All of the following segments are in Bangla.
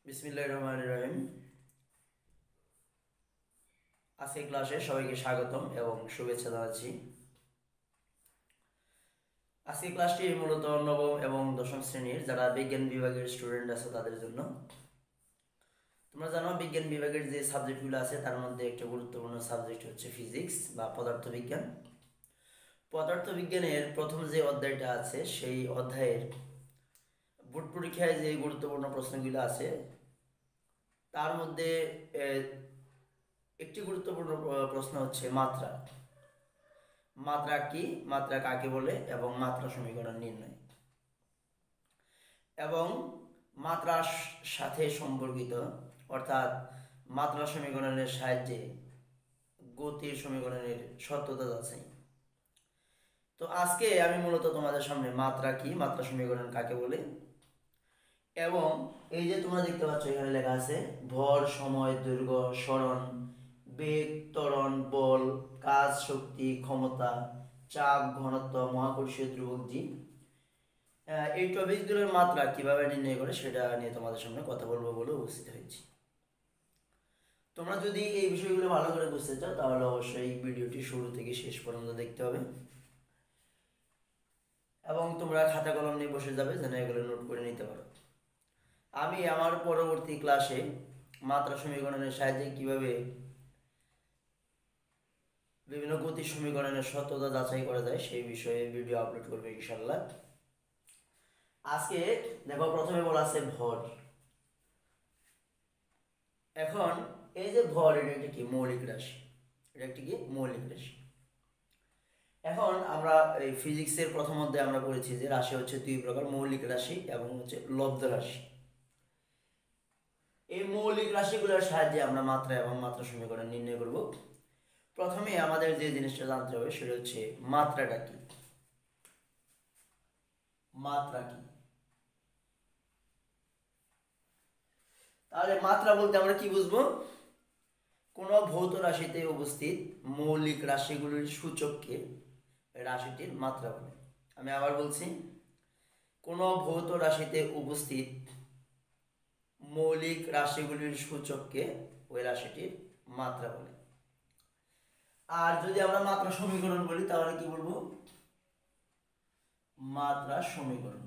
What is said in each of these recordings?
বিসমিল্লাহির রহমানির রহিম। আজকে ক্লাসে সবাইকে স্বাগতম এবং শুভেচ্ছা জানাচ্ছি। আজকে ক্লাসটি মূলত নবম এবং দশম শ্রেণীর যারা বিজ্ঞান বিভাগের স্টুডেন্ট আছে তাদের জন্য। তোমরা জানো বিজ্ঞান বিভাগের যে সাবজেক্টগুলো আছে তার মধ্যে একটা গুরুত্বপূর্ণ সাবজেক্ট হচ্ছে ফিজিক্স বা পদার্থবিজ্ঞান। পদার্থবিজ্ঞানের প্রথম যে অধ্যায়টা আছে সেই অধ্যায়ের বোর্ড পরীক্ষায় যে গুরুত্বপূর্ণ প্রশ্নগুলো আছে তার মধ্যে একটি গুরুত্বপূর্ণ প্রশ্ন হচ্ছে মাত্রা। মাত্রা কি, মাত্রা কাকে বলে এবং মাত্রা সমীকরণ নির্ণয় এবং মাত্রার সাথে সম্পর্কিত অর্থাৎ মাত্রা সমীকরণের সাহায্যে গতির সমীকরণের সত্যতা যাচাই। তো আজকে আমি মূলত তোমাদের সামনে মাত্রা কি, মাত্রা সমীকরণ কাকে বলে এবং এই যে তোমরা দেখতে পাচ্ছ এখানে লেখা আছে ভর, সময়, দৈর্ঘ্য, সরণ, বেগ, ত্বরণ, বল, কাজ, শক্তি, ক্ষমতা, চাপ, ঘনত্ব, মহাকর্ষীয় ধ্রুবক জি, এই টপিকগুলোর মাত্রা কিভাবে নির্ণয় করে সেটা নিয়ে তোমাদের সামনে কথা বলবো বলে উপস্থিত হয়েছি। তোমরা যদি এই বিষয়গুলো ভালো করে বুঝতে চাও তাহলে অবশ্যই ভিডিওটি শুরু থেকে শেষ পর্যন্ত দেখতে হবে এবং তোমরা খাতা কলম নিয়ে বসে যাবে যেন এগুলো নোট করে নিতে পারো। আমি আমার পরবর্তী ক্লাসে মাত্রা সমীকরণের সাহায্যে কিভাবে বিভিন্ন গতি সমীকরণের সত্যতা যাচাই করা যায় সেই বিষয়ে ভিডিও আপলোড করবে ইনশাল্লাহ। আজকে দেখো প্রথমে বলা আছে ভর। এখন এই যে ভর, এটা একটা কি মৌলিক রাশি, এটা একটি কি মৌলিক রাশি। এখন আমরা এই ফিজিক্সের প্রথম অধ্যায়ে আমরা পড়েছি যে রাশি হচ্ছে দুই প্রকার, মৌলিক রাশি এবং হচ্ছে লব্ধ রাশি। এই মৌলিক রাশিগুলোর সাহায্যে আমরা মাত্রা এবং মাত্রা সমীকরণ নির্ণয় করব। প্রথমে আমাদের যে জিনিসটা জানতে হবে সেটা হচ্ছে মাত্রাটা কি। মাত্রা কি? তাহলে মাত্রা বলতে আমরা কি বুঝবো? কোন ভৌত রাশিতে উপস্থিত মৌলিক রাশিগুলির সূচককে রাশিটির মাত্রা বলে। আমি আবার বলছি, কোন ভৌত রাশিতে উপস্থিত মৌলিক রাশিগুলির সূচককে ওই রাশিটির মাত্রা বলে। আর যদি আমরা মাত্রা সমীকরণ বলি তাহলে কি বলবো? মাত্রা সমীকরণ।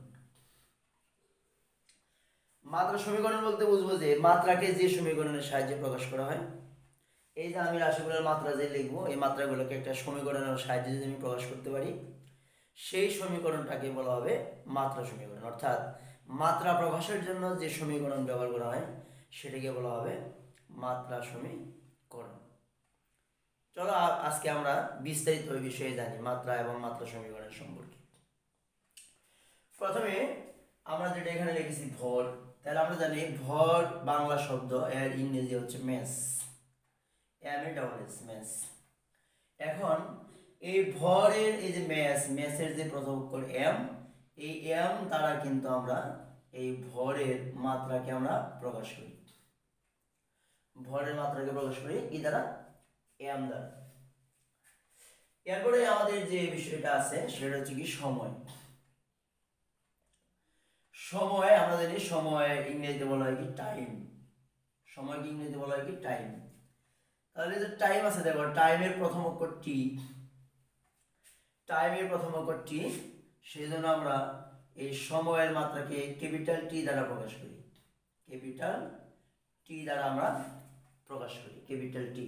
মাত্রা সমীকরণ বলতে বুঝবো যে মাত্রাকে যে সমীকরণের সাহায্যে প্রকাশ করা হয়। এই যে আমি রাশিগুলোর মাত্রা যে লিখবো, এই মাত্রাগুলোকে একটা সমীকরণের সাহায্যে যদি আমি প্রকাশ করতে পারি সেই সমীকরণটাকে বলা হবে মাত্রা সমীকরণ। অর্থাৎ মাত্রা প্রকাশের জন্য যে সমীকরণ ব্যবহার করা হয় সেটাকে বলা হবে মাত্রা সমীকরণ। চলো আজকে আমরা বিস্তারিত ওই বিষয়ে জানি মাত্রা এবং মাত্রা সমীকরণ সম্পর্কে। প্রথমে আমরা যেটা এখানে লিখেছি ভর, তাহলে আমরা জানি ভর বাংলা শব্দ, এর ইংরেজি হচ্ছে মেস, মেস। এখন এই ভরের এই যে মেসের যে প্রথম অক্ষর এম, এই এম দ্বারা কিন্তু আমরা এই ভরের মাত্রাকে আমরা প্রকাশ করি। ভরের মাত্রাকে প্রকাশ করি কি দ্বারা? এম দ্বারা। এরপরে আমাদের যে বিষয়টা আছে সেটা হচ্ছে কি সময়। সময় আমরা জানি সময় ইংরেজিতে বলা হয় কি টাইম। সময়কে ইংরেজিতে বলা হয় কি টাইম। তাহলে যে টাইম আছে দেখো, টাইমের প্রথম অক্ষর টি, টাইমের প্রথম অক্ষর টি, সেই জন্য আমরা এই সময়ের মাত্রাকে ক্যাপিটাল টি দ্বারা প্রকাশ করি। ক্যাপিটাল টি দ্বারা আমরা প্রকাশ করি, ক্যাপিটাল টি।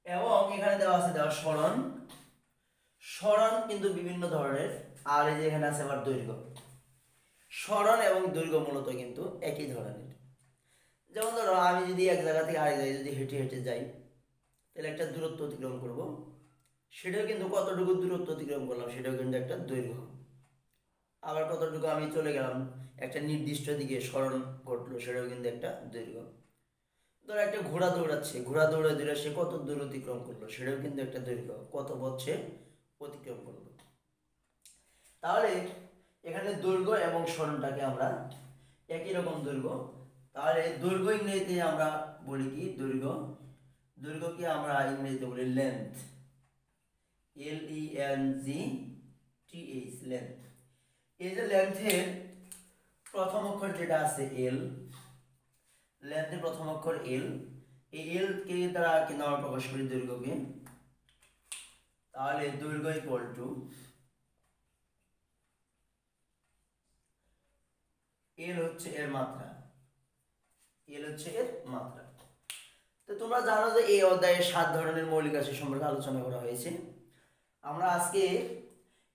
এবং এখানে দেওয়া আছে সরণ। সরণ কিন্তু বিভিন্ন ধরনের, আর এই যে এখানে আছে আবার দৈর্ঘ্য। সরণ এবং দৈর্ঘ্য মূলত কিন্তু একই ধরনের। যেমন ধরো আমি যদি এক জায়গা থেকে আরেক জায়গায় যদি হেঁটে হেঁটে যাই তাহলে একটা দূরত্ব অতিক্রম করব, সেটাও কিন্তু কতটুকু দূরত্ব অতিক্রম করলাম সেটাও কিন্তু একটা দৈর্ঘ্য। আবার কতটুকু আমি চলে গেলাম একটা নির্দিষ্ট দিকে সরণ ঘটলো সেটাও কিন্তু একটা দৈর্ঘ্য। ধরো একটা ঘোড়া দৌড়াচ্ছে, ঘোড়া দৌড়ে দৌড়ে সে কত দূর অতিক্রম করলো সেটাও কিন্তু একটা দৈর্ঘ্য, কত পথ সে অতিক্রম করলো। তাহলে এখানে দৈর্ঘ্য এবং সরণটাকে আমরা একই রকম দৈর্ঘ্য। তাহলে দৈর্ঘ্য ইংরেজিতে আমরা বলি কি? দৈর্ঘ্য। দৈর্ঘ্যকে আমরা ইংরেজিতে বলি লেন্থ, LENGTH, লেন্থ। এই যে লেন্থের প্রথম অক্ষর যেটা আছে এল, লেন্থের প্রথম অক্ষর এল, এই এল কে দ্বারা কিন্তু আমরা প্রকাশ করি দৈর্ঘ্যকে, তাহলে দৈর্ঘ্য ইকুয়াল টু এল হচ্ছে এর মাত্রা, এল হচ্ছে এর মাত্রা। তো তোমরা জানো যে এই অধ্যায়ে 7 ধরনের মৌলিক রাশি সম্পর্কে আলোচনা করা হয়েছে। আমরা আজকে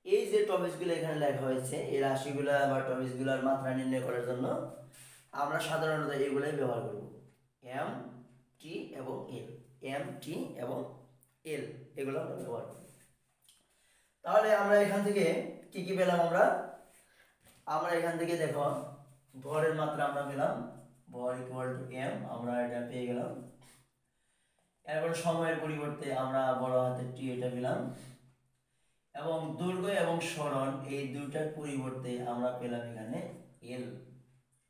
এই যে টপিকসগুলো এখানে লেখা হয়েছে, এই রাশিগুলা বা টপিকসগুলোর মাত্রা নির্ণয় করার জন্য আমরা সাধারণত এগুলাই ব্যবহার করব, এম টি এবং এল, এম টি এবং এল, এগুলো আমরা ব্যবহার করব। তাহলে আমরা এখান থেকে কি কি পেলাম? আমরা এখান থেকে দেখো ভরের মাত্রা আমরা পেলাম, ভর ইকুয়াল টু এম, আমরা এটা পেয়ে গেলাম। এরপর সময়ের পরিবর্তে আমরা বড় হাতের টি এটা পেলাম, এবং দৈর্ঘ্য এবং সরণ এই দুইটার পরিবর্তে আমরা পেলাম এখানে এল।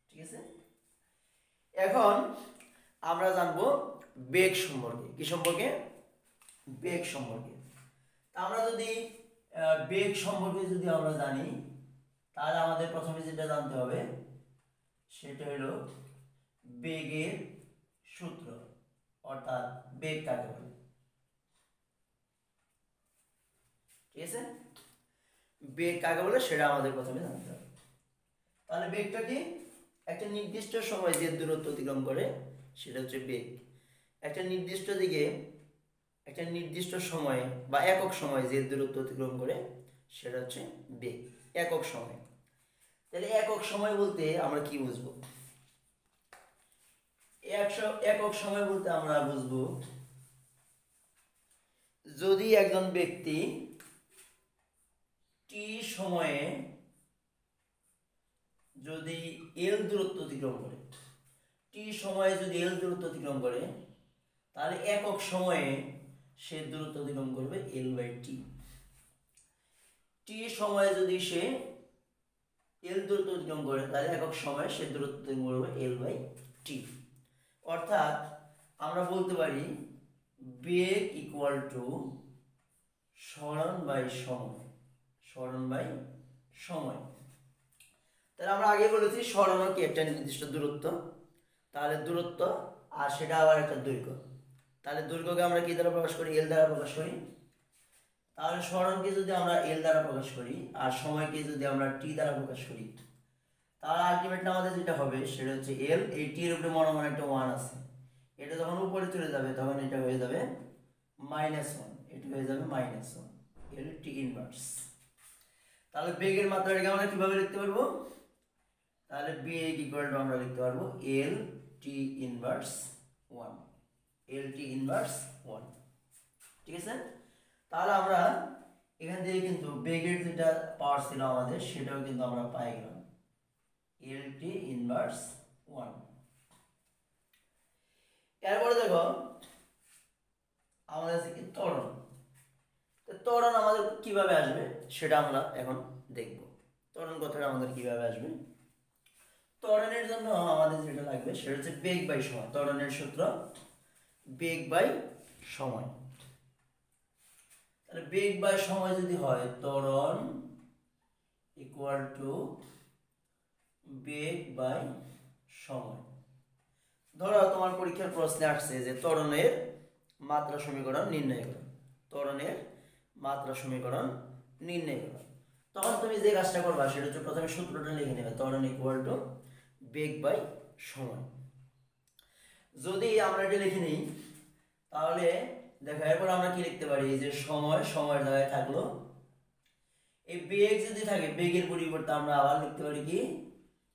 ঠিক আছে, এখন আমরা জানবো বেগ সম্পর্কে। কি সম্পর্কে? বেগ সম্পর্কে। আমরা যদি বেগ সম্পর্কে যদি আমরা জানি, তাহলে আমাদের প্রথমে যেটা জানতে হবে সেটা হলো বেগের সূত্র, অর্থাৎ বেগ কাকে বলে। ঠিক আছে, বেগ কাকে বলে সেটা আমাদের প্রথমে জানতে হবে। তাহলে বেগটা কি? একটা নির্দিষ্ট সময় যে দূরত্ব অতিক্রম করে সেটা হচ্ছে বেগ। একটা নির্দিষ্ট দিকে একটা নির্দিষ্ট সময়ে বা একক সময় যে দূরত্ব অতিক্রম করে সেটা হচ্ছে বেগ, একক সময়। তাহলে একক সময় বলতে আমরা কি বুঝবো? একক সময় বলতে আমরা বুঝবো যদি একজন ব্যক্তি টি সময়ে যদি এল দূরত্ব অতিক্রম করে, টি সময়ে যদি এল দূরত্ব অতিক্রম করে, তাহলে একক সময়ে সে দূরত্ব অতিক্রম করবে এল বাই টি। টি সময়ে যদি সে এল দূরত্ব অতিক্রম করে, তাহলে একক সময়ে সে দূরত্ব অতিক্রম করবে এল বাই টি। অর্থাৎ আমরা বলতে পারি বেগ ইকুয়াল টু সরণ বাই সময়, সরণ বাই সময়। তাহলে আমরা আগে বলেছি সরণও কি একটা নির্দিষ্ট দূরত্ব, তাহলে দূরত্ব আর সেটা আবার একটা দৈর্ঘ্য। তাহলে দৈর্ঘ্যকে আমরা কি দ্বারা প্রকাশ করি? এল দ্বারা প্রকাশ করি। তাহলে সরণকে যদি আমরা এল দ্বারা প্রকাশ করি আর সময়কে যদি আমরা টি দ্বারা প্রকাশ করি, তাহলে আলটিমেটলি আমাদের যেটা হবে সেটা হচ্ছে এল, এই টির উপরে মনে মনে একটা 1 আছে, এটা যখন উপরে চলে যাবে তখন এটা হয়ে যাবে -1, এটা হয়ে যাবে -1, এল টি ইনভার্স। তাহলে বেগের মাত্রাটাকে আমরা কিভাবে লিখতে পারবো? তাহলে বেগ ইকুয়াল টু আমরা লিখতে পারবো এল টি ইনভার্স 1, এল টি ইনভার্স 1। ঠিক আছে, তাহলে আমরা এখান থেকে কিন্তু বেগের যেটা পাওয়ার ছিল আমাদের সেটাও কিন্তু আমরা পাই গেলাম, এল টি ইনভার্স 1। এরপরে দেখো আমাদের আছে কি ত্বরণ। ত্বরণ আমাদের কিভাবে আসবে সেটা আমরা এখন দেখব। ত্বরণ কথাটা আমাদের কিভাবে আসবে? ত্বরণের জন্য আমাদের যেটা লাগবে সেটা হচ্ছে বেগ বাই সময়। ত্বরণের সূত্র বেগ বাই সময়। তাহলে বেগ বাই সময় যদি হয়, ত্বরণ ইকুয়াল টু বেগ বাই সময়। ধরো তোমার পরীক্ষার প্রশ্নে আসছে যে ত্বরণের মাত্রা সমীকরণ নির্ণয় করো, ত্বরণের মাত্রা সমীকরণ নির্ণয় করো। তখন তুমি যে কাজটা করবা সেটা হচ্ছে প্রথমে সূত্রটা লিখে নেবে, ত্বরণ ইকুয়াল টু বেগ বাই সময়। যদি আমরা এটা লিখে নিই তাহলে দেখো এরপর আমরা কি লিখতে পারি যে সময়, সময়ের জায়গায় থাকলো এই বেগ। যদি থাকে বেগের পরিবর্তে আমরা আবার লিখতে পারি কি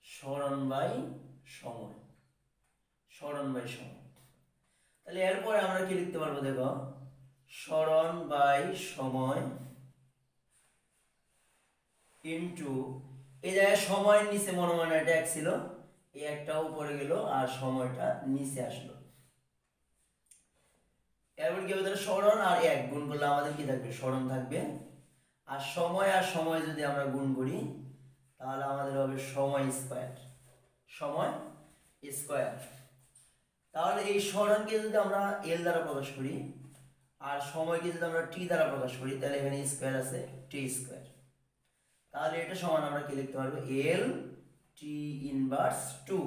সরণ বাই সময়, সরণ বাই সময়। তাহলে এরপরে আমরা কি লিখতে পারবো? দেখো সরণ বাই সময় ইনটু এই জায়গায় সময়ের নিচে মনে মনে একটা এক ছিল, এই একটা উপরে গেল আর সময়টা নিচে আসলো। এরপর কি হবে? সরণ আর এক গুণ করলে আমাদের কি থাকবে? সরণ থাকবে। আর সময় যদি আমরা গুণ করি তাহলে আমাদের হবে সময় স্কয়ার, সময় স্কয়ার। তাহলে এই সরণকে যদি আমরা এল দ্বারা প্রকাশ করি আর সময়কে যদি আমরা টি দ্বারা প্রকাশ করি, তাহলে এখানে স্কয়ার আছে, টি স্কয়ার। তাহলে এটা সমান আমরা কি লিখতে পারবো? এল টি ইনভার্স 2,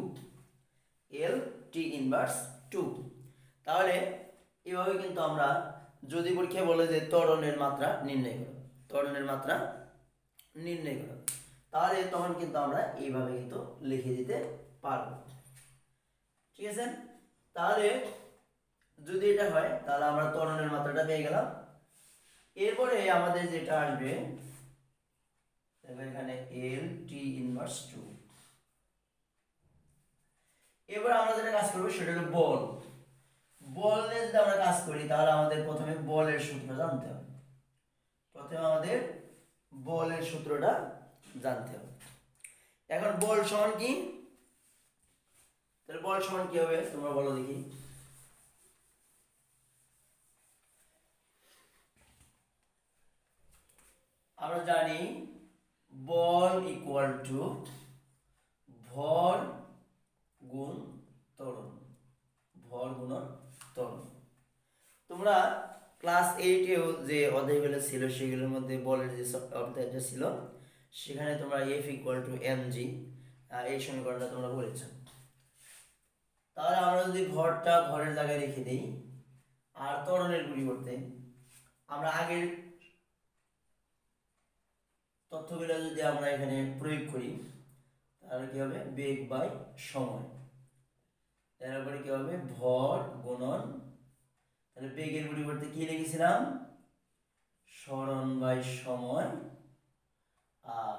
এল টি ইনভার্স 2। তাহলে এভাবে কিন্তু আমরা যদি পরীক্ষায় বলে যে ত্বরণের মাত্রা নির্ণয় করো, ত্বরণের মাত্রা নির্ণয় করো, তাহলে তখন কিন্তু আমরা এইভাবে কিন্তু লিখে দিতে পারবো। ঠিক আছে, তাহলে যদি এটা হয় তাহলে আমরা ত্বরণের মাত্রাটা পেয়ে গেলাম। এরপরে আমাদের যেটা আসবে এখানে এল টি ইনভার্স 2। এবার আমরা যেটা কাজ করবো সেটা হলো বল। বল নিয়ে যদি আমরা কাজ করি তাহলে আমাদের প্রথমে বলের সূত্র জানতে হবে। প্রথমে আমাদের বলের সূত্রটা জানতে হবে। এখন বল সমান কি? তাহলে বল সমান কি হবে তোমরা বলো দেখি। আমরা জানি বল ইকুয়াল টু ভর গুণ ত্বরণ, ভর গুণন ত্বরণ। তোমরা ক্লাস 8-এও যে অধ্যায়গুলো ছিল সেগুলোর মধ্যে বলের যে অধ্যায়টা ছিল সেখানে তোমরা এফ ইকুয়াল টু mg এই সমীকরণটা তোমরা বলেছো। তাহলে আমরা যদি ভরটা ভরের জায়গায় রেখে দিই আর ত্বরণের পরিবর্তে আমরা আগের তথ্যগুলো যদি আমরা এখানে প্রয়োগ করি তাহলে কি হবে বেগ বাই সময়, তারপরে কি হবে ভর গুণন, তাহলে বেগের পরিবর্তে কি লিখেছিলাম সরণ বাই সময়, আর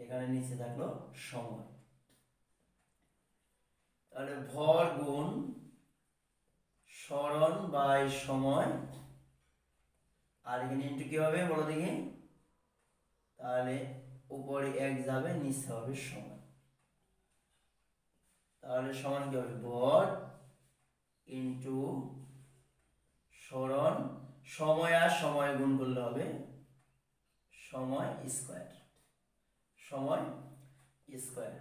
এখানে নিচে থাকলো সময়। তাহলে ভর গুণ সরণ বাই সময়, আর এখানে ইন্টু কি হবে বলো দেখি। তাহলে উপরে 1 যাবে নিচে হবে সময়, তাহলে সমান কি হবে ভর ইন্টু সরণ, সময় আর সময় গুণ করলে হবে সময় স্কয়ার, সময় স্কয়ার।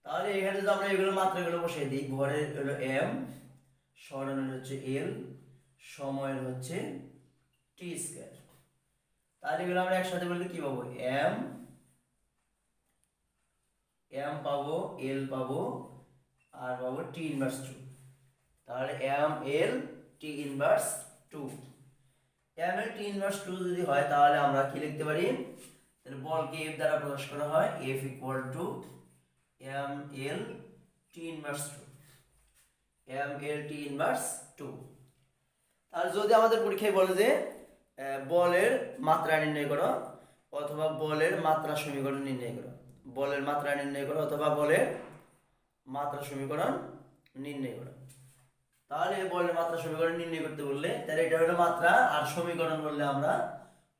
তাহলে এখানে যদি আমরা এগুলো মাত্রাগুলো বসিয়ে দিই, ভরের হলো m, সরণের হচ্ছে l, সময়ের হচ্ছে টি স্কয়ার। তাহলে এগুলো আমরা একসাথে বললে কি পাবো m পাবো, l পাবো, আর পাবো টি ইনভার্স 2। তাহলে m l টি ইনভার্স 2, m l টি ইনভার্স 2 যদি হয় তাহলে আমরা কি লিখতে পারি, তাহলে বলকে f দ্বারা প্রকাশ করা হয় f equal two m l টি ইনভার্স 2, m l টি ইনভার্স 2। তাহলে যদি আমাদের পরীক্ষায় বলে যে বলের মাত্রা নির্ণয় করো অথবা বলের মাত্রা সমীকরণ নির্ণয় করো, বলের মাত্রা নির্ণয় করো অথবা বলের মাত্রা সমীকরণ নির্ণয় করো, তাহলে বলের মাত্রা সমীকরণ নির্ণয় করতে বললে তাহলে এটা হলো মাত্রা, আর সমীকরণ বললে আমরা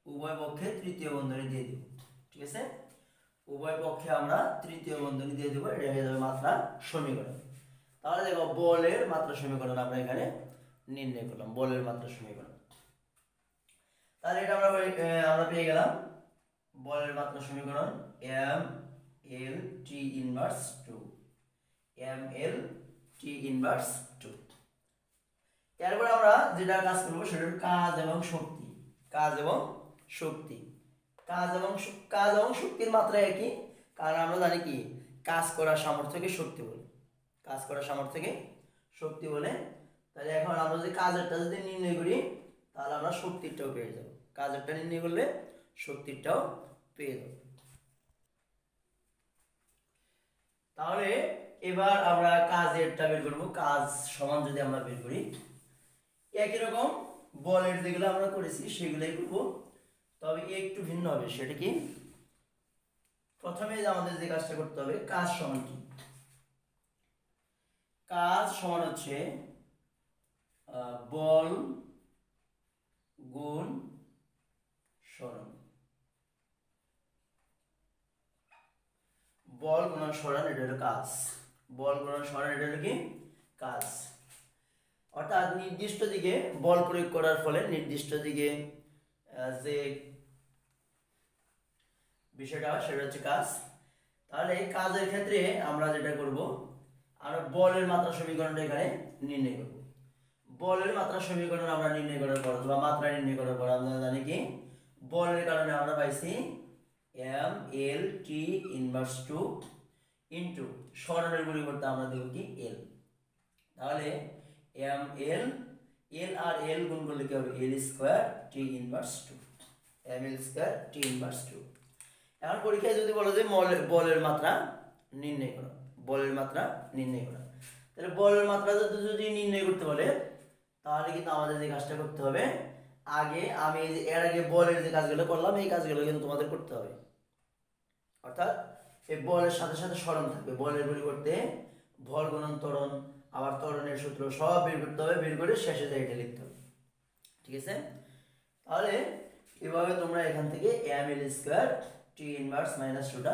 উভয় পক্ষে তৃতীয় বন্ধনী দিয়ে দেব। ঠিক আছে, উভয় পক্ষে আমরা তৃতীয় বন্ধনী দিয়ে দেবো, এটা হয়ে যাবে মাত্রা সমীকরণ। তাহলে দেখো বলের মাত্রা সমীকরণ আমরা এখানে নির্ণয় করলাম, বলের মাত্রা সমীকরণ। তাহলে এটা আমরা পেয়ে গেলাম বলের মাত্রা সমীকরণ m l t inverse 2, m l t inverse 2। এরপর আমরা যেটা কাজ করব সেটা হলো কাজ এবং শক্তি, কাজ এবং শক্তি, কাজ এবং শক্তির মাত্রা একই, কারণ আমরা জানি কি কাজ করার সামর্থ্যকে শক্তি বলে, কাজ করার সামর্থ্যকে শক্তি বলে। তাহলে এখন আমরা যদি কাজেরটা যদি নির্ণয় করি তাহলে আমরা শক্তিরটাও পেয়ে যাব, কাজেরটা নির্ণয় করলে শক্তিরটাও পেয়ে যাব। তাহলে এবার আমরা কাজেরটা বের করব, কাজ সমান যদি আমরা বের করি একই রকম বলের যেগুলো আমরা করেছি সেগুলোই করব, তবে একটু ভিন্ন হবে। সেটা কি, প্রথমে আমাদের যে কাজটা করতে হবে কাজ সমান কি, কাজ সমান হচ্ছে বল গুণ সরণ, বল গুণন সরণ এটা হলো কাজ, বল গুণন সরণ এটা হলো কি কাজ। অর্থাৎ নির্দিষ্ট দিকে বল প্রয়োগ করার ফলে নির্দিষ্ট দিকে যে বিষয়টা সেটা হচ্ছে কাজ। তাহলে এই কাজের ক্ষেত্রে আমরা যেটা করব আমরা বলের মাত্রা সমীকরণটা এখানে নির্ণয় করব। বলের মাত্রা সমীকরণ আমরা নির্ণয় করার পর বা মাত্রা নির্ণয় করার পর আমরা জানি কি বলের কারণে আমরা পাইছি m l t inverse 2 into সরণের পরিবর্তে আমরা দেব কি এল, তাহলে এম এল, এল আর এল গুণ করলে কি হবে L square T inverse two, M L square T inverse two. এখন পরীক্ষায় যদি বলো যে বলের মাত্রা নির্ণয় করো, বলের মাত্রা নির্ণয় করো, তাহলে বলের মাত্রা যদি নির্ণয় করতে বলে তাহলে কিন্তু আমাদের যে কাজটা করতে হবে, আগে আমি এর আগে বলের যে কাজগুলো করলাম এই কাজগুলো কিন্তু তোমাদের করতে হবে। অর্থাৎ এই বলের সাথে সাথে সরণ থাকবে, বলের পরিবর্তে ভর গুণন ত্বরণ, আবার ত্বরণের সূত্র সব বের করতে হবে, বের করে শেষে এটা লিখতে হবে। ঠিক আছে, তাহলে এভাবে তোমরা এখান থেকে M L square T inverse minus টুটা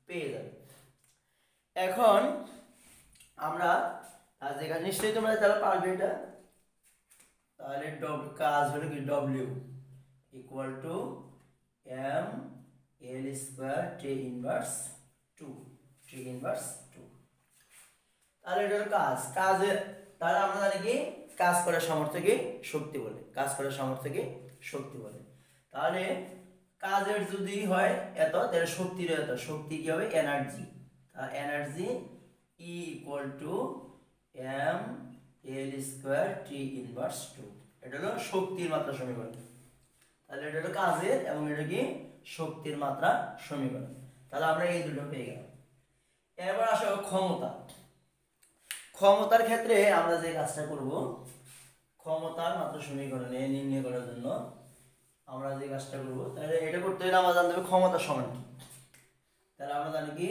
পেয়ে যাবে। এখন আমরা যেখানে নিশ্চয়ই তোমরা তাহলে পারবে এটা, তাহলে কাজ হলো কি W equal to M L square T inverse two, T inverse two. তাহলে এটা হলো কাজে, তাহলে আমরা জানি কি কাজ করার সামর্থ্যকে শক্তি বলে, কাজ করার সামর্থ্যকে শক্তি বলে। তাহলে কাজের যদি হয় এত, তাহলে শক্তির এত, শক্তি কি হবে energy, energy E equal to M L square T inverse two. এটা হলো শক্তির মাত্রা সমীকরণ। তাহলে এটা হলো কাজের এবং এটা কি শক্তির মাত্রা সমীকরণ। তাহলে আমরা এই দুটো পেয়ে গেলাম। এবার আসো ক্ষমতা। ক্ষমতার ক্ষেত্রে আমরা যে কাজটা করব, ক্ষমতার মাত্রা সমীকরণে নির্ণয় করার জন্য আমরা যে কাজটা করব, তাহলে এটা করতে হলে আমরা জানতে হবে ক্ষমতা সমান কি। তাহলে আমরা জানি কি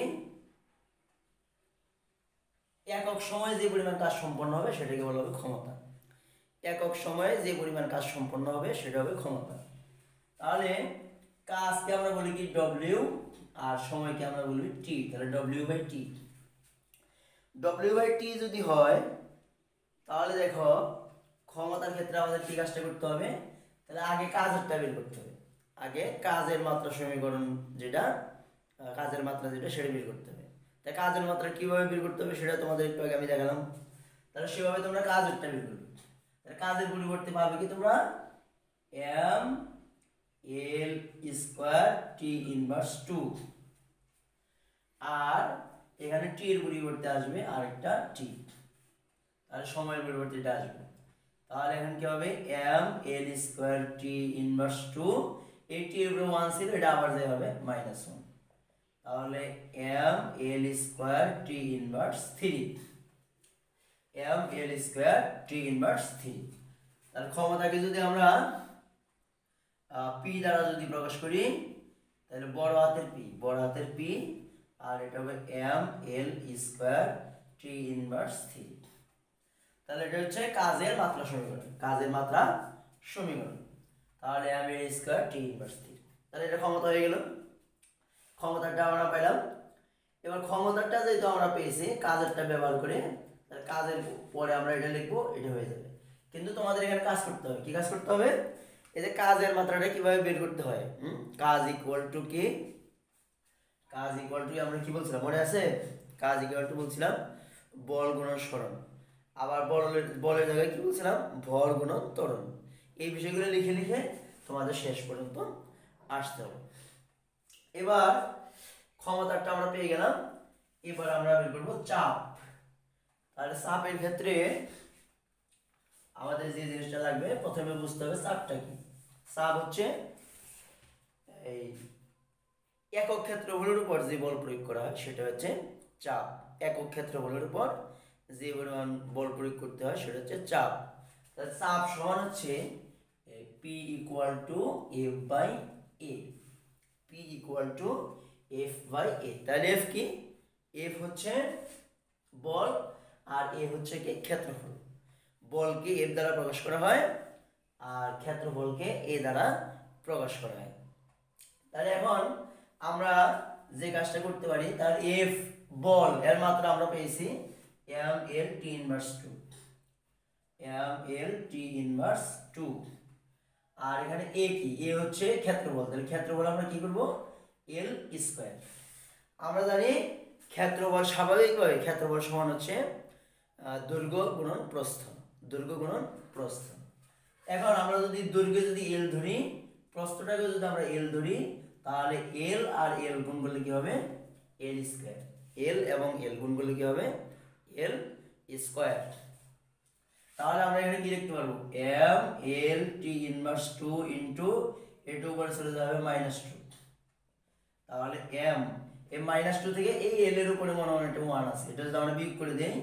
একক সময়ে যে পরিমাণ কাজ সম্পন্ন হবে সেটাকে বলা হবে ক্ষমতা। একক সময়ে যে পরিমাণ কাজ সম্পন্ন হবে সেটা হবে ক্ষমতা। তাহলে কাজকে আমরা বলি কি ডব্লিউ, আর সময়কে আমরা বলি টি। তাহলে W by T, W by T যদি হয় তাহলে দেখো ক্ষমতার ক্ষেত্রে আমাদের কি কাজটা করতে হবে, তাহলে আগে কাজেরটা বের করতে হবে, আগে কাজের মাত্রা সমীকরণ যেটা, কাজের মাত্রা যেটা সেটা বের করতে হবে। তাই কাজের মাত্রা কিভাবে বের করতে হবে সেটা তোমাদের একটু আগে আমি দেখালাম। তাহলে সেভাবে তোমরা কাজেরটা বের করবে। তাহলে কাজের পরিবর্তে পাবে কি তোমরা M L square T inverse two, আর এখানে টি এর পরিবর্তে আসবে আরেকটা টি, তাহলে সময়ের পরিবর্তে এটা আসবে। তাহলে এখন কি হবে M L square T inverse two, এই টি এর উপরে 1 ছিল, এটা আবার যাই হবে -1, তাহলে M L square T inverse 3, M L square T inverse 3। তাহলে ক্ষমতাকে যদি আমরা পি দ্বারা যদি প্রকাশ করি তাহলে বড় হাতের পি, বড় হাতের পি, আর এটা হবে M L square T inverse 3। তাহলে এটা হচ্ছে কাজের মাত্রা সমীকরণ, কাজের মাত্রা সমীকরণ। তাহলে M L square T inverse 3, তাহলে এটা ক্ষমতা হয়ে গেল। ক্ষমতাটা আমরা পেলাম। এবার ক্ষমতাটা যেহেতু আমরা পেয়েছি কাজেরটা ব্যবহার করে, তাহলে কাজের পরে আমরা এটা লিখবো, এটা হয়ে যাবে। কিন্তু তোমাদের এখানে কাজ করতে হবে, কি কাজ করতে হবে, এই যে কাজের মাত্রাটা কিভাবে বের করতে হয়, কাজ ইকুয়াল টু কি, কাজ ইকুয়াল টু আমরা কি বলছিলাম মনে আছে, কাজ ইকুয়াল টু বলছিলাম বল গুণন সরণ, আবার বলের জায়গায় কি বলছিলাম ভর গুণন ত্বরণ। এই বিষয়গুলো লিখে লিখে তোমাদের শেষ পর্যন্ত আসতে হবে। এবার ক্ষমতাটা আমরা পেয়ে গেলাম, এবার আমরা বের করব চাপ। তাহলে চাপের ক্ষেত্রে আমাদের যে জিনিসটা লাগবে প্রথমে বুঝতে হবে চাপটা কি। চাপ হচ্ছে এই একক ক্ষেত্রফলের উপর যে বল প্রয়োগ করা হয় সেটা হচ্ছে চাপ। একক ক্ষেত্রফলের উপর যে পরিমাণ বল প্রয়োগ করতে হয় সেটা হচ্ছে চাপ। তাহলে চাপ সমান হচ্ছে P equal to F by A, P equal to F by A. তাহলে এফ কি, এফ হচ্ছে বল আর এ হচ্ছে কি ক্ষেত্রফল। বলকে এফ দ্বারা প্রকাশ করা হয় আর ক্ষেত্রফলকে এ দ্বারা প্রকাশ করা হয়। তাহলে এখন আমরা যে কাজটা করতে পারি, তার এফ বল এর মাত্রা আমরা পেয়েছি M L T inverse 2, M L T inverse 2, আর এখানে এ কি, এ হচ্ছে ক্ষেত্রফল। তাহলে ক্ষেত্রফল আমরা কি করব এল স্কয়ার। আমরা জানি ক্ষেত্রফল স্বাভাবিকভাবে ক্ষেত্রফল সমান হচ্ছে দৈর্ঘ্য গুণন প্রস্থ, দৈর্ঘ্য গুণন প্রস্থ। এখন আমরা যদি দৈর্ঘ্য যদি এল ধরি, প্রস্থটাকে যদি আমরা এল ধরি, তাহলে এল আর এল গুণ করলে কি হবে এল স্কয়ার। এল এবং এল গুণ করলে কি হবে এল স্কয়ার। তাহলে আমরা এখানে কি লিখতে পারবো M L T inverse 2 into এ2 উপরে চলে যাবে -2। তাহলে এম এই -2 থেকে এই এল এর উপরে মনে হয় একটা 1 আছে, এটা যদি আমরা বিয়োগ করে দেই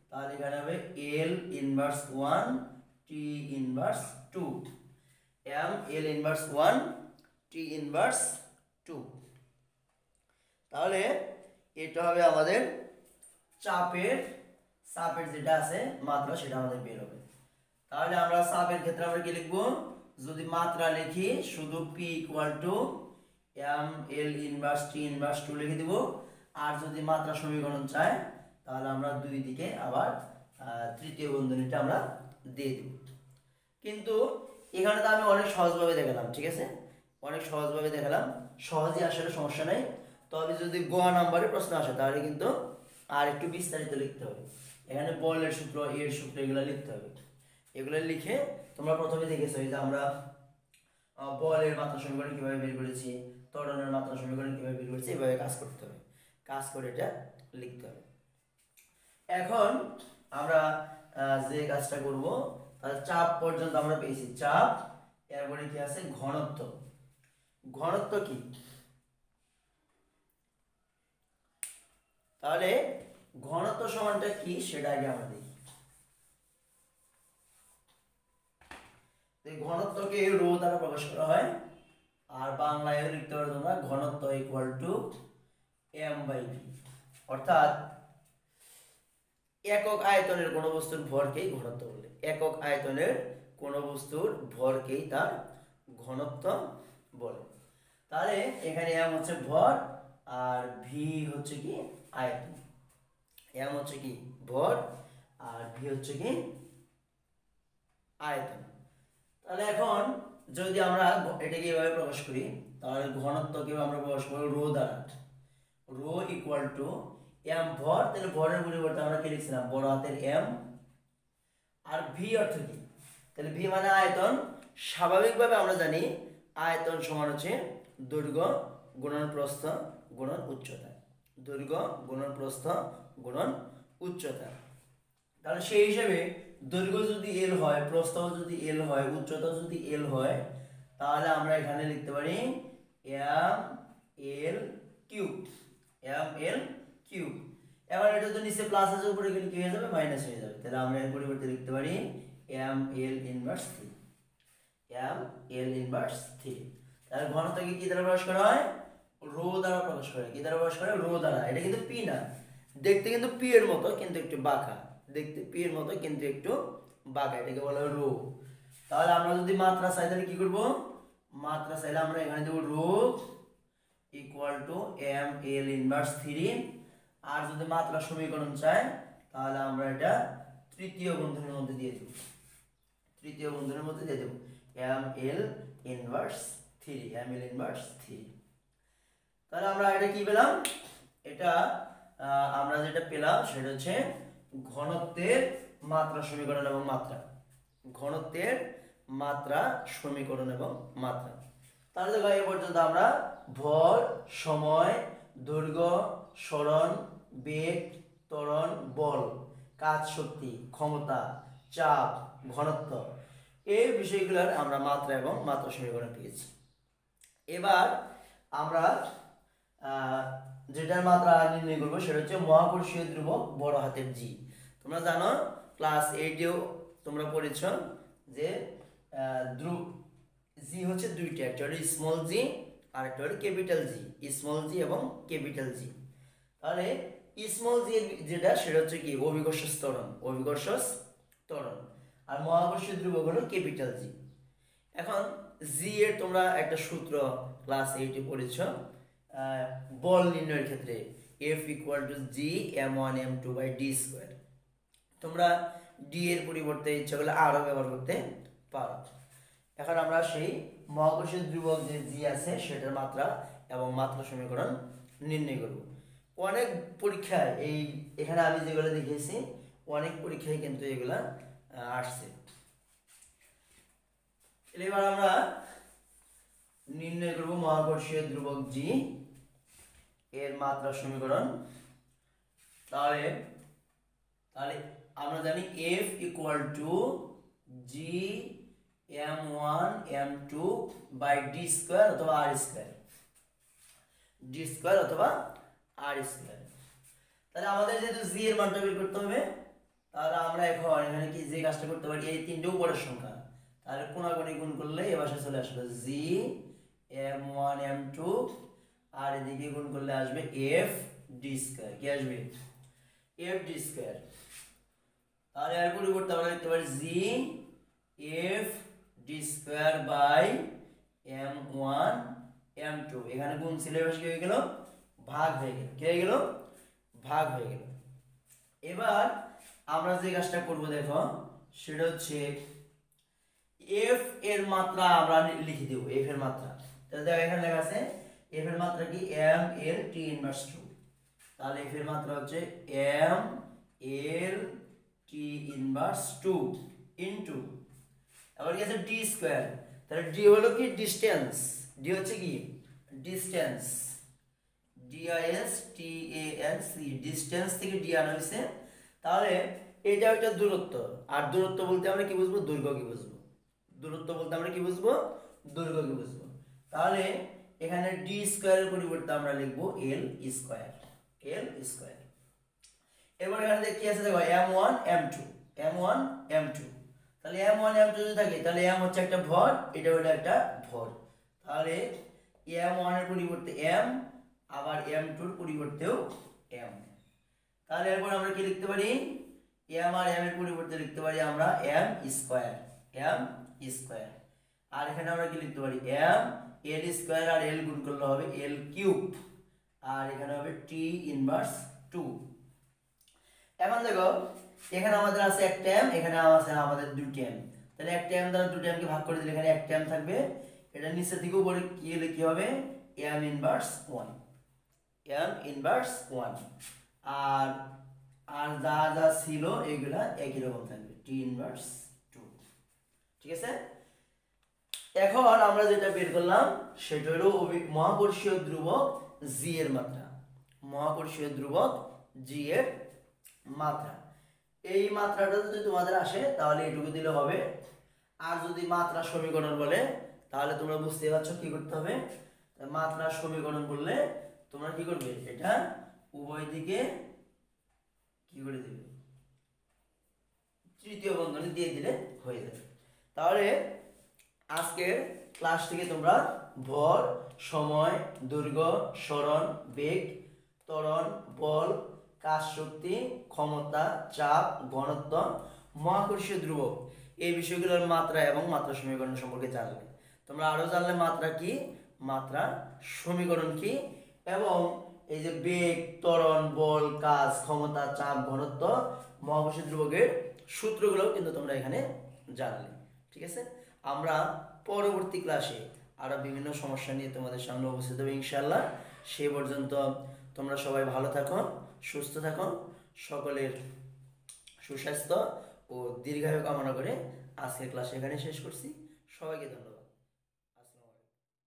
তাহলে এখানে হবে L inverse 1 T inverse 2, M L inverse 1 T inverse 2। তাহলে এটা হবে আমাদের চাপের যেটা আছে মাত্রা সেটা আমাদের বের হবে। তাহলে আমরা চাপের ক্ষেত্রে আমরা কি লিখব, যদি মাত্রা লিখি শুধু P equal to M L inverse T inverse 2 লিখে দিব, আর যদি মাত্রা সমীকরণ চাই তাহলে আমরা দুই দিকে আবার তৃতীয় বন্ধনীটা আমরা দিয়ে দিব। কিন্তু এখানে তো আমি অনেক সহজভাবে দেখালাম, ঠিক আছে, অনেক সহজভাবে দেখালাম, সহজে আসলে সমস্যা নেই। তবে যদি গ নাম্বারে প্রশ্ন আসে তাহলে কিন্তু আর একটু বিস্তারিত লিখতে হবে। এখানে বলের সূত্র এর সূত্র এগুলো লিখতে হবে। এগুলো লিখে তোমরা প্রথমে দেখেছো যে আমরা বলের মাত্রা সমীকরণ কিভাবে বের করেছি, ত্বরণের মাত্রা সমীকরণ কিভাবে বের করেছি, এভাবে কাজ করতে হবে, কাজ করে এটা লিখতে হবে। এখন আমরা যে কাজটা করব, তাহলে চাপ পর্যন্ত আমরা পেয়েছি চাপ, এরপরে কি আছে ঘনত্ব। ঘনত্ব কি, তাহলে ঘনত্ব সমানটা কি সেটা আগে আমরা দেখি। ঘনত্বকে রো দ্বারা প্রকাশ করা হয়, আর বাংলায় লিখতে পারো তোমরা ঘনত্ব equal to M by V, অর্থাৎ একক আয়তনের কোন বস্তুর ভরকেই ঘনত্ব বলে, একক আয়তনের কোন বস্তুর ভরকেই তার ঘনত্ব বলে। তাহলে এখানে এম হচ্ছে ভর আর ভি হচ্ছে কি আয়তন, এম হচ্ছে কি ভর আর ভি হচ্ছে কি আয়তন। তাহলে এখন যদি আমরা এটাকে এভাবে প্রকাশ করি, তাহলে ঘনত্বকে আমরা প্রকাশ করব রো দ্বারা, রো ইকুয়াল টু এম ভর, তাহলে ভরের পরিবর্তে আমরা কি লিখছিলাম বড় হাতের এম, আর ভি অর্থ কি, তাহলে ভি মানে আয়তন। স্বাভাবিকভাবে আমরা জানি আয়তন সমান হচ্ছে দৈর্ঘ্য গুণন প্রস্থ গুণন উচ্চতা, দৈর্ঘ্য গুণন প্রস্থ গুণন উচ্চতা। তাহলে সেই হিসেবে দৈর্ঘ্য যদি এল হয়, প্রস্থ যদি এল হয়, উচ্চতা যদি এল হয়, তাহলে আমরা এখানে লিখতে পারি M L cube, M L cube. এবার এটা তো নিচে প্লাস আছে, উপরে গেলে কি হয়ে যাবে মাইনাস হয়ে যাবে, তাহলে আমরা এর পরিবর্তে লিখতে পারি M L inverse 3, M L inverse 3। তাহলে ঘনত্বকে কি দ্বারা প্রকাশ করা হয়, রো দ্বারা প্রকাশ করে, কি দ্বারা প্রকাশ করে রো দ্বারা। এটা কিন্তু পি না, দেখতে কিন্তু পি এর মতো কিন্তু একটু বাঁকা, দেখতে পি এর মতো কিন্তু একটু বাঁকা, এটাকে বলা হয় রো। তাহলে আমরা যদি মাত্রা চাই তাহলে কি করব, মাত্রা চাইলে আমরা এখানে দেব rho equal to M L inverse 3, আর যদি মাত্রা সমীকরণ চাই তাহলে আমরা এটা তৃতীয় বন্ধনীর মধ্যে দিয়ে দেব, তৃতীয় বন্ধনীর মধ্যে দিয়ে দেব M L inverse 3, M L inverse 3। তাহলে আমরা এটা কি পেলাম, এটা আমরা যেটা পেলাম সেটা হচ্ছে ঘনত্বের মাত্রা সমীকরণ এবং মাত্রা, ঘনত্বের মাত্রা সমীকরণ এবং মাত্রা। তাহলে দেখো এই পর্যন্ত আমরা ভর, সময়, দৈর্ঘ্য, সরণ, বেগ, ত্বরণ, বল, কাজ শক্তি, ক্ষমতা, চাপ, ঘনত্ব, এই বিষয়গুলোর আমরা মাত্রা এবং মাত্রা সমীকরণ পেয়েছি। এবার আমরা যেটার মাত্রা নির্ণয় করবো সেটা হচ্ছে মহাকর্ষীয় ধ্রুবক বড় হাতের জি। তোমরা জানো ক্লাস 8এও তোমরা পড়েছ যে জি হচ্ছে দুইটা, একটা হলো স্মল জি আর একটা হলো ক্যাপিটাল জি, স্মল জি এবং ক্যাপিটাল জি। তাহলে স্মল জি যেটা সেটা হচ্ছে কি অভিকর্ষ ত্বরণ, অভিকর্ষ ত্বরণ, আর মহাকর্ষীয় ধ্রুবক হলো ক্যাপিটাল জি। এখন জি এর তোমরা একটা সূত্র ক্লাস 8 এ পড়েছ বল নির্ণয়ের ক্ষেত্রে, F equal to G m1 m2 by D square. তোমরা ডি এর পরিবর্তে ইচ্ছা করলে আরও ব্যবহার করতে পারো। এখন আমরা সেই মহাকর্ষীয় ধ্রুবক যে জি আছে সেটার মাত্রা এবং মাত্রা সমীকরণ নির্ণয় করব। অনেক পরীক্ষায় এই এখানে আমি যেগুলো দেখিয়েছি অনেক পরীক্ষায় কিন্তু এগুলা আসছে। এবার আমরা নির্ণয় করব মহাকর্ষীয় ধ্রুবক জি এর মাত্রা সমীকরণ তাহলে তাহলে আমরা জানি F equal to G m1 m2 by D square অথবা আর স্কয়ার, ডি স্কয়ার অথবা আর স্কয়ার। তাহলে আমাদের যেহেতু জি এর মানটা বের করতে হবে, তাহলে আমরা এখন এখানে কি যে কাজটা করতে পারি, এই তিনটে উপরের সংখ্যা তাহলে কোনাকুনি গুণ করলে এ পাশে চলে আসলো জি m1 m2 আর এদিকে গুণ করলে আসবে f d স্কয়ার। কি আসবে? f d square. তাহলে এর পরিবর্তে আমরা লিখতে পারি G f d square by m1 m2। এখানে গুণ ছিল, এবার কি হয়ে গেল? ভাগ হয়ে গেল। কি হয়ে গেল? ভাগ হয়ে গেল। এবার আমরা যে কাজটা করব দেখো, সেটা হচ্ছে f এর মাত্রা আমরা লিখে দেব, f এর মাত্রা। তাহলে দেখো এখানে লেখা আছে f এর মাত্রা কি m l t ইনভার্স 2। তাহলে f এর মাত্রা হচ্ছে m l t inverse 2 into, আবার কি আছে d স্কয়ার। তাহলে d হলো কি ডিসটেন্স, d হচ্ছে কি ডিসটেন্স, DISTANC, ডিসটেন্স থেকে d আনা হয়েছে। তাহলে এটা একটা দূরত্ব, আর দূরত্ব বলতে আমরা কি বুঝবো? দৈর্ঘ্য কি বুঝবো? দূরত্ব বলতে আমরা কি বুঝবো? দৈর্ঘ্য কি বুঝবো? তাহলে এখানে d স্কয়ারের পরিবর্তে আমরা লিখব l স্কয়ার, l স্কয়ার। এবার এখানে কি আছে দেখো m1 m2, m1 m2। তাহলে m1 m2 যদি থাকে তাহলে m হচ্ছে একটা ভর, এটা হলো একটা ভর। তাহলে m1 এর পরিবর্তে m, আবার m2 এর পরিবর্তেও m। তাহলে এরপর আমরা কি লিখতে পারি? m আর m এর পরিবর্তে লিখতে পারি আমরা m স্কয়ার, m স্কয়ার। আর এখানে আমরা কি লিখতে পারি? m l স্কয়ার আর l গুণ করলে হবে l কিউব, আর এখানে হবে t ইনভার্স 2। এখন দেখো এখানে আমাদের আছে একটা m, এখানে আছে আমাদের দুটো m। তাহলে একটা m দ্বারা দুটো m কে ভাগ করে দিলে এখানে একটা m থাকবে। এটা নিচে থেকে উপরে কি হলে কি হবে? m inverse 1, m inverse 1। আর আর যা যা ছিল এগুলা একই রকম থাকবে, t ইনভার্স 2। ঠিক আছে? এখন আমরা যেটা বের করলাম সেটা হলো মহাকর্ষীয় ধ্রুবক g এর মাত্রা, মহাকর্ষীয় ধ্রুবক g এর মাত্রা। এই মাত্রাটা যদি তোমাদের আসে তাহলে এটুকু দিলে হবে। আর যদি মাত্রা সমীকরণ বলে তাহলে তোমরা বুঝতে পারছো কি করতে হবে। মাত্রা সমীকরণ বললে তোমরা কি করবে? এটা উভয় দিকে কি করে দিবে? তৃতীয় বন্ধনী দিয়ে দিলে হয়ে যাবে। তাহলে আজকের ক্লাস থেকে তোমরা ভর, সময়, দৈর্ঘ্য, সরণ, বেগ, ত্বরণ, বল, কাজ শক্তি, ক্ষমতা, চাপ, ঘনত্ব, মহাকর্ষীয় ধ্রুবক এই বিষয়গুলোর মাত্রা এবং মাত্রা সমীকরণ সম্পর্কে জানলে। তোমরা আরো জানলে মাত্রা কি, মাত্রা সমীকরণ কি, এবং এই যে বেগ, ত্বরণ, বল, কাজ, ক্ষমতা, চাপ, ঘনত্ব, মহাকর্ষীয় ধ্রুবকের সূত্রগুলোও কিন্তু তোমরা এখানে জানলে। ঠিক আছে? আমরা পরবর্তী ক্লাসে আরো বিভিন্ন সমস্যা নিয়ে তোমাদের সামনে উপস্থিত হবে ইনশাআল্লাহ। সে পর্যন্ত তোমরা সবাই ভালো থাকো, সুস্থ থাকো, সকলের সুস্বাস্থ্য ও দীর্ঘায়ু কামনা করে আজকের ক্লাস এখানে শেষ করছি। সবাইকে ধন্যবাদ।